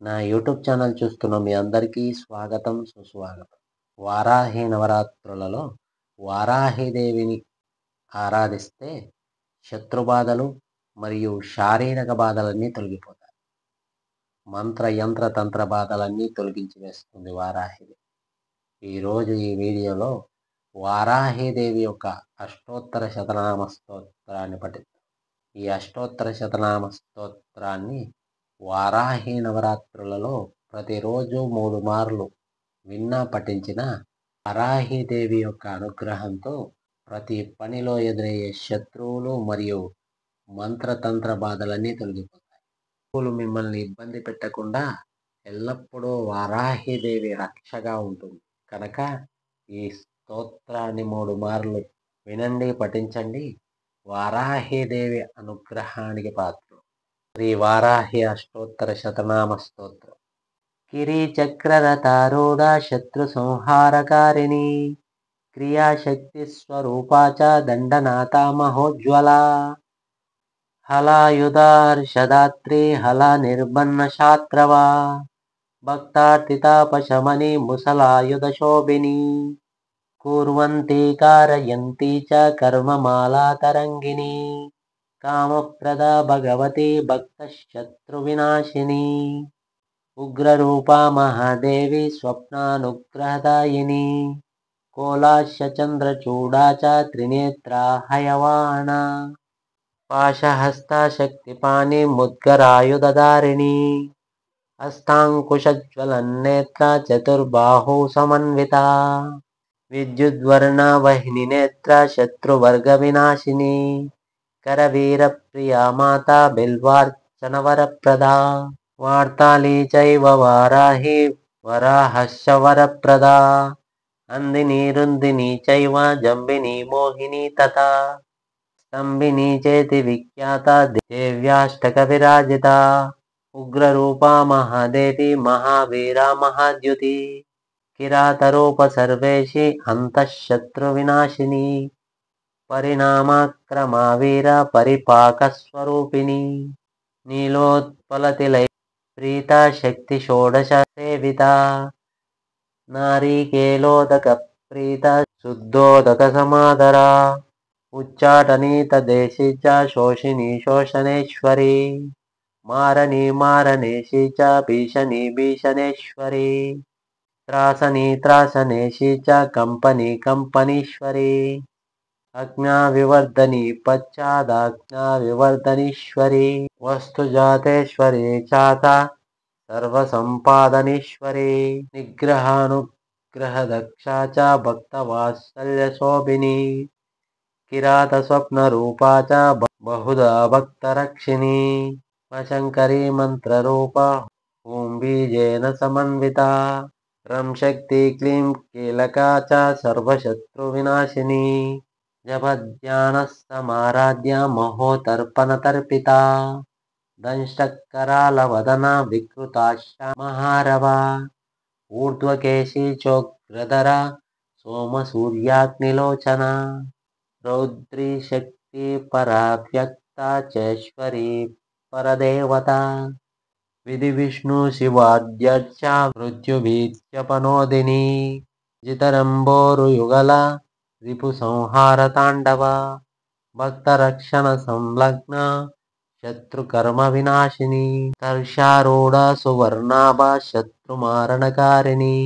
నా YouTube channel చూస్తున్న మీ అందరికీ స్వాగతం, సుస్వాగతం. వారాహి నవరాత్రులలో వారాహిదేవిని ఆరాధిస్తే శత్రుబాధలు మరియు శారీరక బాధలన్నీ తొలగిపోతాయి. మంత్ర, యంత్ర, తంత్ర బాధలన్నీ తొలగించి వేస్తుంది వారాహిదేవి. ఈరోజు ఈ వీడియోలో వారాహిదేవి యొక్క అష్టోత్తర శతనామ స్తోత్రాన్ని పఠిద్దాం. ఈ అష్టోత్తర శతనామ స్తోత్రాన్ని వారాహి నవరాత్రులలో ప్రతిరోజు 3 మార్లు విన్నా పఠించిన వారాహిదేవి యొక్క అనుగ్రహంతో ప్రతి పనిలో ఎదురయ్యే శత్రువులు మరియు మంత్రతంత్ర బాధలన్నీ తొలగిపోతాయి. శత్రువులు మిమ్మల్ని ఇబ్బంది పెట్టకుండా ఎల్లప్పుడూ వారాహిదేవి రక్షగా ఉంటుంది కనుక ఈ స్తోత్రాన్ని 3 మార్లు వినండి, పఠించండి. వారాహిదేవి అనుగ్రహానికి పాత్రులు. శ్రీ వారాహి అష్టోత్తర శతనామ స్తోత్రం. కిరీచక్రరథారూఢ శత్రు సంహారకారిణి క్రియాశక్తి స్వరూపా చ దండనాథ మహోజ్వల హలాయుధార్షదాత్రి హల నిర్బన్న శాత్రవ భక్తార్తితాపశమని ముసలాయుధ శోభిని కుర్వంతి కారయంతి చ కర్మమాలా తరంగిణి కామప్రదా భగవతి భక్త శత్రు వినాశిని ఉగ్రరూపా మహాదేవి స్వప్నానుగ్రహదాయిని కోలాస్య చంద్రచూడా చ త్రినేత్రా హయవాణ పాశహస్తా శక్తిపాణి ముద్గరాయుధధారిణి హస్తాంకుశజ్వలన్నేత్ర చతుర్బాహు సమన్విత విద్యుద్వర్ణ వహిని నేత్ర శత్రువర్గ వినాశిని కరవీర ప్రియా మాతా బిల్వార్చన వరప్రదా వార్తాళీ చైవ వారాహి వరాహస్య వరప్రదా అందిని రుందిని చైవ జంబిని మోహిని తథా స్తంభిని చేతి విఖ్యాత దేవ్యాష్టక విరాజిత ఉగ్రరూపా మహాదేవి మహావీరా మహాద్యుతి కిరాతరూప సర్వేషి అంతఃశత్రు వినాశిని పరిణామక్రమా వీర పరిపాక స్వరూపిణి నీలోత్పలతిలై ప్రీత శక్తి షోడశ సేవిత నారీకేలోదక ప్రీత శుద్ధోదక సమాదర ఉచ్చాటనీత దేశీ చ శోషిని శోషణేశ్వరి మారణి మారణేశి చ భీషణి భీషణేశ్వరి త్రాసని త్రాసనేశి చ కంపని కంపనీశ్వరి అజ్ఞా వివర్ధని పశ్చాదాజ్ఞా వివర్ధనీశ్వరి వస్తుజాతేశ్వరి చాత సర్వసంపాదనీశ్వరి నిగ్రహానుగ్రహదక్షా చ భక్తవాత్సల్య శోభిని కిరాత స్వప్న రూపా చ బహుదా భక్తరక్షిణి శంకరీ మంత్రరూప ఓం బీజేన సమన్విత రం శక్తి క్లీం కీలకా చ సర్వశత్రు వినాశిని జపధ్యాన సమారాధ్య మహోతర్పణ తర్పిత దంష్టకరాల వదన వికృతాశ మహారవ ఊర్ధ్వకేశీ చోగ్రధర సోమ సూర్యాగ్నిలోచన రౌద్రీ శక్తి పరావ్యక్త చేశ్వరీ పరదేవత విధి విష్ణు శివాద్యర్చ మృత్యుభీత్యపనోదిని జితరంబోరుయుగల రిపు సంహార తాండవ భక్తరక్షణ సంలగ్న శత్రుకర్మ వినాశిని తర్షారూఢ సువర్ణాభ శత్రుమారణకారిణి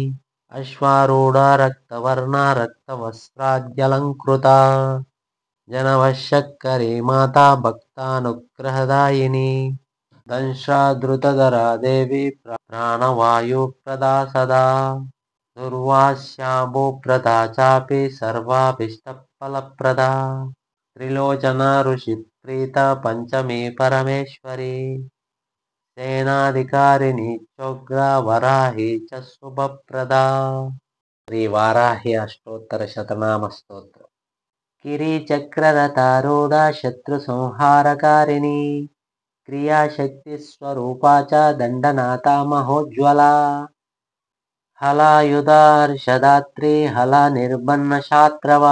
అశ్వారూఢ రక్తవర్ణ రక్తవస్త్రాద్యలంకృత జనవశక్కరీ మాతా భక్తానుగ్రహదాయిని దంశాధృతధరా దేవి ప్రాణవాయు ప్రదా సదా దుర్వాస్యాభూప్రదా చాపి సర్వాభీష్టఫలప్రదా త్రిలోచన ఋషిప్రీత పంచమీ పరమేశ్వరి సేనాధికారిణి చోగ్ర వరాహి చ శుభప్రదా. శ్రీ వారాహి అష్టోత్తర శతనామ స్తోత్రం. కిరీచక్రరథారూఢ శత్రు సంహారకారిణి క్రియాశక్తి స్వరూపా చ దండనాథ మహోజ్వల హలాయుధార్షదాత్రి హల నిర్బన్న శాత్రవ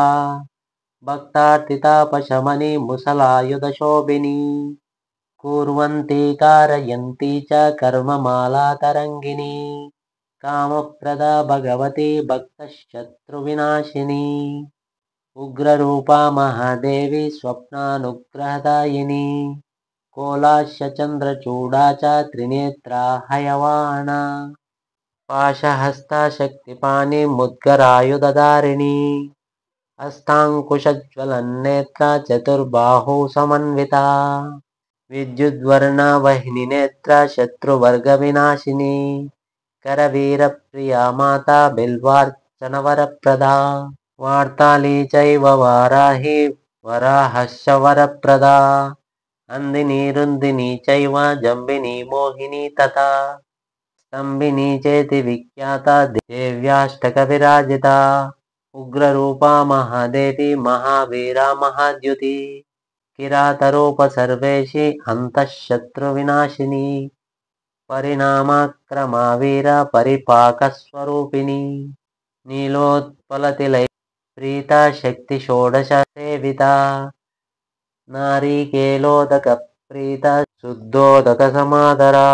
భక్తార్తితాపశమని ముసలాయుధ శోభిని कुर्वन्ती कारयन्ती च कर्ममालातरङ्गिणी कामप्रदा भगवती भक्तशत्रुविनाशिनी उग्ररूपा महादेवी स्वप्नानुग्रहदायिनी कोलाश्यचन्द्रचूडा च त्रिनेत्रा हयवाना पाशहस्ता शक्तिपाणिमुद्गरायुधधारिणी हस्ताङ्कुशज्वलन्नेत्रा चतुर्बाहु समन्विता विद्युद्वर्णा वह्निनेत्रा शत्रुवर्गविनाशिनी करवीरप्रिया माता बिल्वार्चनवरप्रदा वार्ताली चैव वाराही वराहश्च वरप्रदा अंदिनी रुन्दिनी चैव जम्बिनी मोहिनी तथा स्तंभिनी चेति विख्याता देव्याष्टकविराजिता उग्ररूपा महादेवी महावीरा महाद्युति किरातरूप सर्वेशी हन्तशत्रुविनाशिनी परिणामाक्रमा वीरा परिपाकस्वरूपिणी नीलोत्पलतिलय प्रीता शक्ति षोडश सेविता नारीकेलोदक प्रीता शुद्धोदक समादरा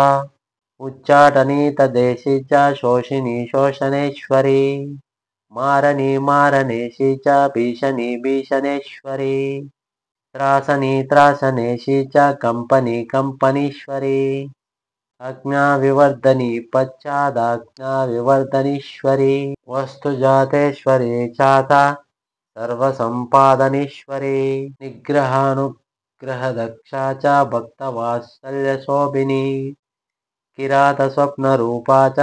उच्चाटनीत देशी च शोषिणी शोषणेश्वरी मारणी मारणेशी च भीषणी भीषणेश्वरी त्रासनी त्रासनेशी च कंपनी कंपनीश्वरी अज्ञाविवर्धनी पश्चादाज्ञाविवर्धनीश्वरी वस्तुजातेश्वरी चाता सर्वसंपादनीश्वरी निग्रहानुग्रहदक्षा च भक्तवात्सल्यशोभिनी किरातस्वप्नरूपा च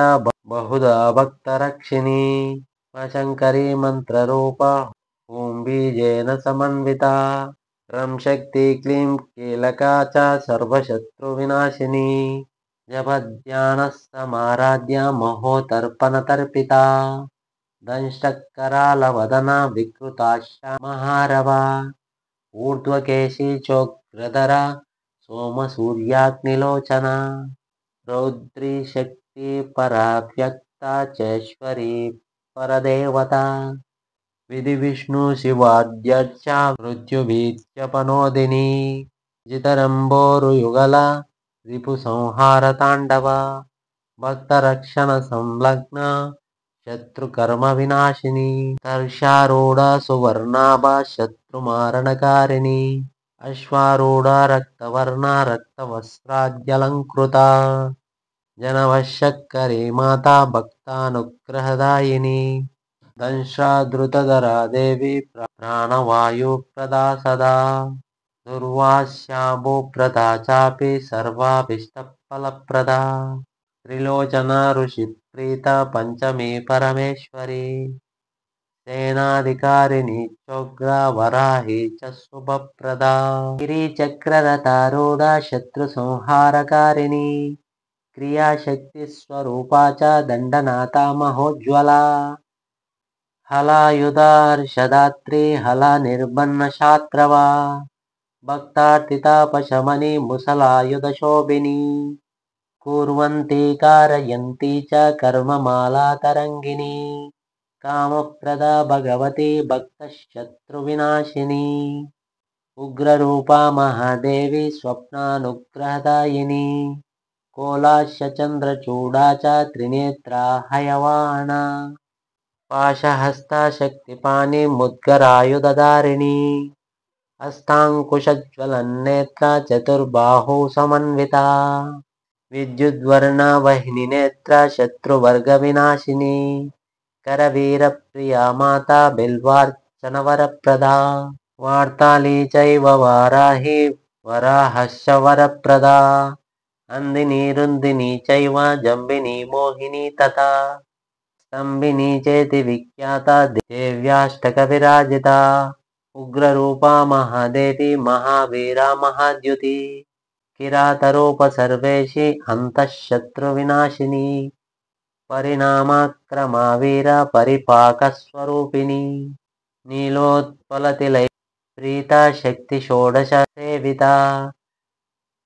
बहुधा भक्तरक्षिणी शङ्करी मन्त्ररूपा ॐ बीजेन समन्विता रं शक्ति क्लीं कीलका च सर्वशत्रुविनाशिनी जपध्यानसमाराध्या महोतर्पणतर्पिता दंष्टकरालवदना विकृताक्षा महारवा ऊर्ध्वकेशी चोग्रधरा सोमसूर्याग्निलोचना रौद्री शक्ति पराव्यक्ता चैश्वरी परदेवता विधि विष्णु शिवाद्यर्चा मृत्युभीत्यपनोदिनी जितरम्बोरुयुगला रिपुसंहारताण्डवा भक्तरक्षण संलग्ना शत्रुकर्म विनाशिनी कर्षारूढ़ा सुवर्णाभा शत्रुमारणकारिणी अश्वारूढ़ा रक्तवर्णा रक्तवस्त्राद्यलङ्कृता जनवशक्करी माता भक्तानुग्रहदायिनी दंशाधृतधरा देवी प्राणवायुप्रदा सदा दुर्वास्याम्बुप्रदा चापि सर्वाभीष्टफलप्रदा त्रिलोचना ऋषिप्रीता पंचमी परमेश्वरी सेनाधिकारिणी चोग्रा वराही च शुभप्रदा गिरिचक्ररथारूढ़ा शत्रुसंहारकारिणी क्रियाशक्तिस्वरूपा च दण्डनाथा महोज्ज्वला हलायुधार्षदात्री हला निर्बन्नशात्रवा भक्तार्तितापशमनी मुसलायुधशोभिनी कुर्वन्ती कारयन्ती च कर्ममालातरङ्गिणी कामप्रदा भगवती भक्तशत्रुविनाशिनी उग्ररूपा महादेवी स्वप्नानुग्रहदायिनी कोलाश्यचन्द्रचूडा च त्रिनेत्रा हयवाना पाशहस्ता शक्तिपाणिमुद्गरायुधधारिणी हस्ताङ्कुशज्वलन्नेत्रा चतुर्बाहु समन्विता विद्युद्वर्णा वह्निनेत्रा शत्रुवर्गविनाशिनी करवीरप्रिया माता बिल्वार्चनवरप्रदा वार्ताली चैव वाराही वराहश्च वरप्रदा अंदिनी रुन्दिनी चैव जम्बिनी मोहिनी तथा स्तंभिनी चेति विख्याता देव्याष्टकविराजिता उग्ररूपा महादेवी महावीरा महाद्युति किरातरूप सर्वेशी हन्तशत्रुविनाशिनी परिणामाक्रमा वीरा परिपाकस्वरूपिणी नीलोत्पलतिलय प्रीता शक्ति षोडश सेविता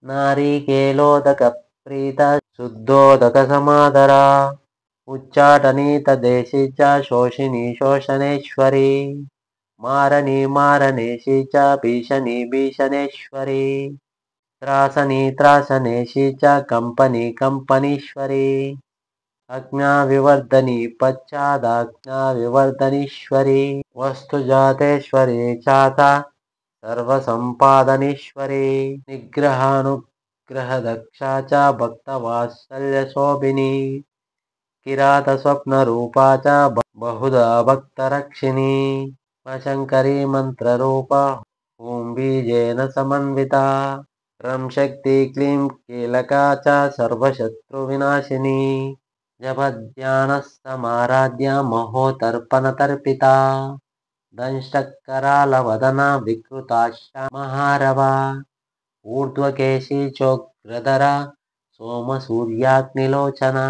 नारीकेलोदक प्रीता शुद्धोदक समादरा उच्चाटनीत देशी च शोषिणी शोषणेश्वरी मारणी मारणेशी च भीषणी भीषणेश्वरी त्रासनी त्रासनेशी च कंपनी कंपनीश्वरी अज्ञाविवर्धनी पश्चादाज्ञाविवर्धनीश्वरी वस्तुजातेश्वरी चाता सर्वसंपादनीश्वरी निग्रहानुग्रहदक्षा च भक्तवात्सल्यशोभिनी किरातस्वप्नरूपा च बहुधा भक्तरक्षिणी शङ्करी मन्त्ररूपा ॐ बीजेन समन्विता ह्रं शक्ति क्लीं कीलका च सर्वशत्रुविनाशिनी जपध्यानसमाराध्या महोदर्पणतर्पिता दंष्टकरालवदना विकृताश्यामहारवा ऊर्ध्वकेशी चोग्रधरा सोमसूर्याग्निलोचना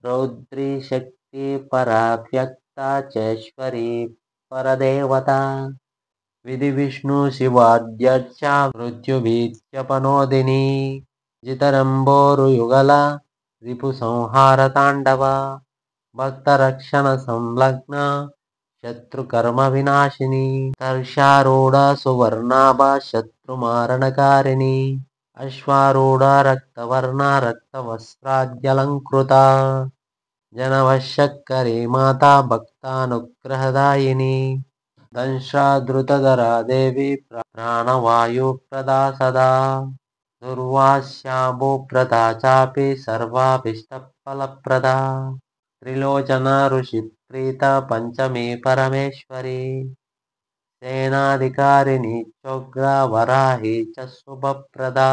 रौद्री शक्ति पराव्यक्ता चेश्वरी परदेवता विधिविष्णुशिवाद्यर्चा मृत्युभीत्यपनोदिनी जितरम्बोरुयुगला रिपुसंहारताण्डवा भक्तरक्षणसंलग्ना शत्रुकर्मविनाशिनी कर्षारूढा सुवर्णाभा शत्रुमारणकारिणी अश्वारूढा रक्तवर्णा रक्तवस्त्राद्यलङ्कृता जनवशक्करी माता भक्तानुग्रहदायिनी दंशाधृतधरा देवी प्राणवायुप्रदा सदा दुर्वास्याम्बुप्रदा चापि सर्वाभीष्टफलप्रदा त्रिलोचना ऋषिप्रीता पञ्चमी परमेश्वरी सेनाधिकारिणी चोग्रा वराही च शुभप्रदा।